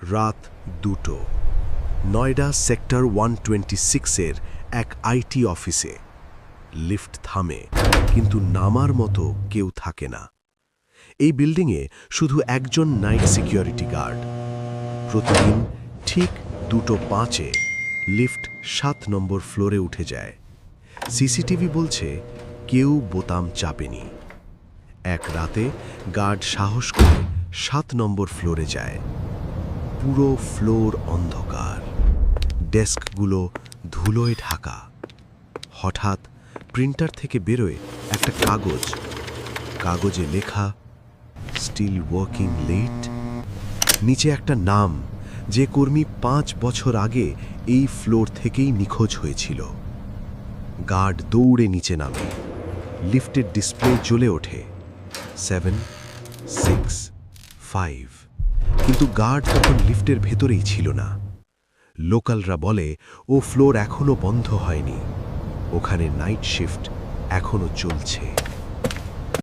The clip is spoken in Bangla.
রাত 2টো নয়ডা সেক্টর 126-এর এক আইটি অফিসে। লিফট থামে, কিন্তু নামার মতো কেউ থাকে না। এই বিল্ডিংয়ে শুধু একজন নাইট সিকিউরিটি গার্ড। প্রতিদিন ঠিক 2:05-এ লিফট 7 নম্বর ফ্লোরে উঠে যায়। সিসিটিভি বলছে কেউ বোতাম চাপেনি। এক রাতে গার্ড সাহস করে 7 নম্বর ফ্লোরে যায়। পুরো ফ্লোর অন্ধকার, ডেস্কগুলো ধুলোয় ঢাকা। হঠাৎ প্রিন্টার থেকে বেরোয় একটা কাগজ। কাগজে লেখা স্টিল ওয়ার্কিং লেট। নিচে একটা নাম, যে কর্মী 5 বছর আগে এই ফ্লোর থেকেই নিখোঁজ হয়েছিল। গার্ড দৌড়ে নিচে নামে। লিফটের ডিসপ্লে জ্বলে ওঠে 7, 6, 5। কিন্তু গার্ড তখন লিফটের ভেতরেই ছিল না। লোকালরা বলে ও ফ্লোর এখনো বন্ধ হয়নি, ওখানে নাইট শিফট এখনো চলছে।